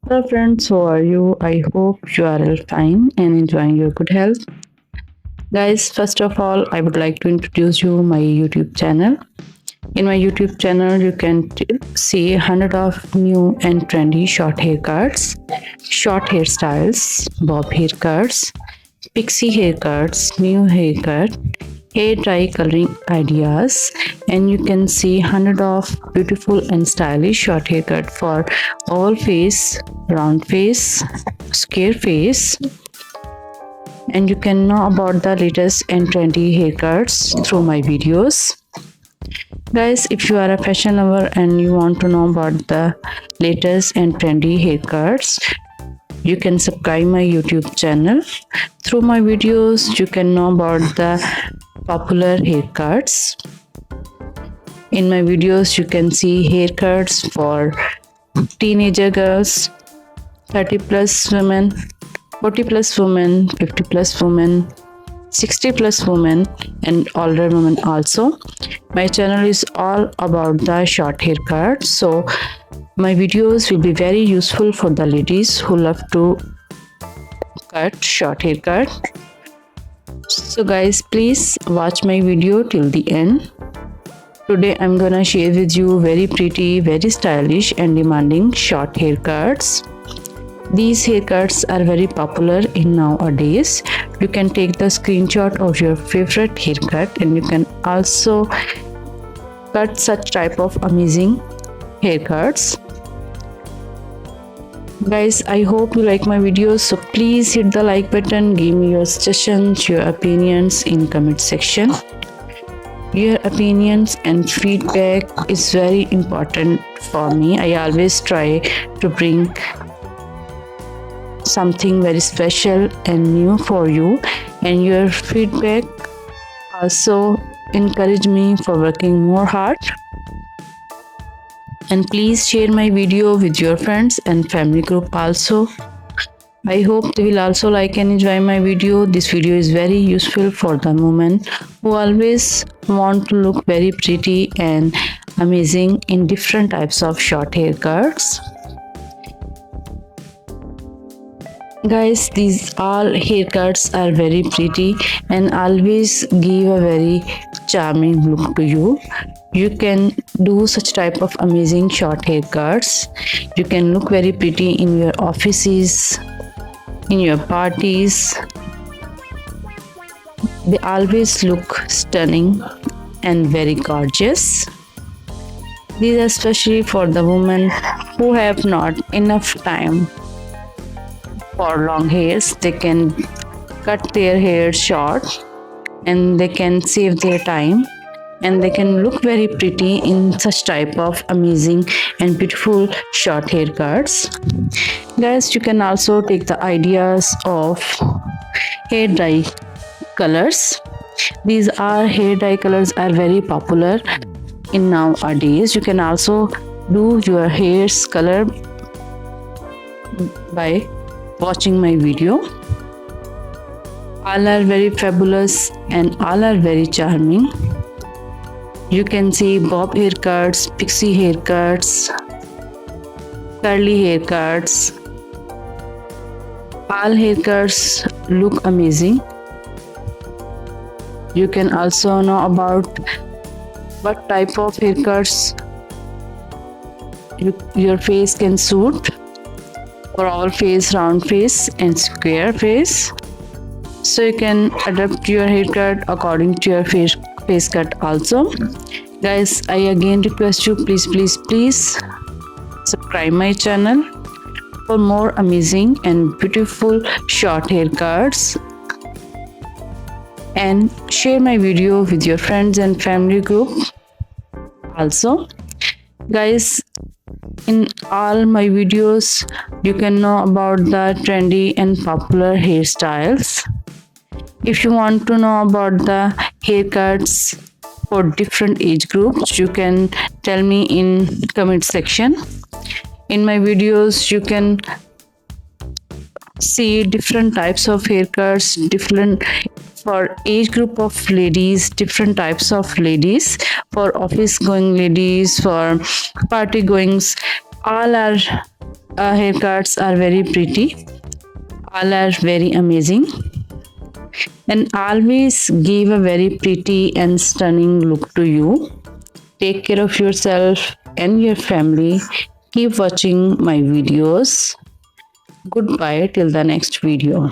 Hello friends, how are you? I hope you are all fine and enjoying your good health. Guys, first of all, I would like to introduce you my YouTube channel. In my YouTube channel, you can see 100 of new and trendy short haircuts, short hairstyles, bob haircuts, pixie haircuts, new haircut, hair dye coloring ideas, and you can see 100 of beautiful and stylish short haircut for all face, round face, square face, and you can know about the latest and trendy haircuts through my videos. Guys, if you are a fashion lover and you want to know about the latest and trendy haircuts, you can subscribe my YouTube channel. Through my videos, you can know about the popular haircuts. In my videos, you can see haircuts for teenager girls, 30 plus women, 40 plus women, 50 plus women, 60 plus women, and older women also. My channel is all about the short haircut, so my videos will be very useful for the ladies who love to cut short haircut. So guys, please watch my video till the end. Today I'm gonna share with you very pretty, very stylish and demanding short haircuts. These haircuts are very popular in nowadays. You can take the screenshot of your favorite haircut and you can also cut such type of amazing haircuts. Guys, I hope you like my videos, so please hit the like button, give me your suggestions, your opinions in comment section. Your opinions and feedback is very important for me. I always try to bring something very special and new for you, and your feedback also encourage me for working more hard. And please share my video with your friends and family group also. I hope they will also like and enjoy my video. This video is very useful for the women who always want to look very pretty and amazing in different types of short haircuts. Guys, these all haircuts are very pretty and always give a very charming look to you. You can do such type of amazing short haircuts. You can look very pretty in your offices, in your parties. They always look stunning and very gorgeous. These are especially for the women who have not enough time for long hairs. They can cut their hair short and they can save their time and they can look very pretty in such type of amazing and beautiful short haircuts. Guys, you can also take the ideas of hair dye colors. These are hair dye colors are very popular in nowadays. You can also do your hair's color by watching my video. All are very fabulous and all are very charming. You can see bob haircuts, pixie haircuts, curly haircuts. All haircuts look amazing. You can also know about what type of haircuts your face can suit for all face, round face and square face. So you can adapt your haircut according to your face cut also. Guys, I again request you, please subscribe my channel for more amazing and beautiful short haircuts, and share my video with your friends and family group also. Guys, in all my videos you can know about the trendy and popular hairstyles. If you want to know about the haircuts for different age groups, you can tell me in comment section. In my videos you can see different types of haircuts, different for age group of ladies, different types of ladies, for office going ladies, for party goings All our haircuts are very pretty, all are very amazing, and always give a very pretty and stunning look to you. Take care of yourself and your family. Keep watching my videos. Goodbye till the next video.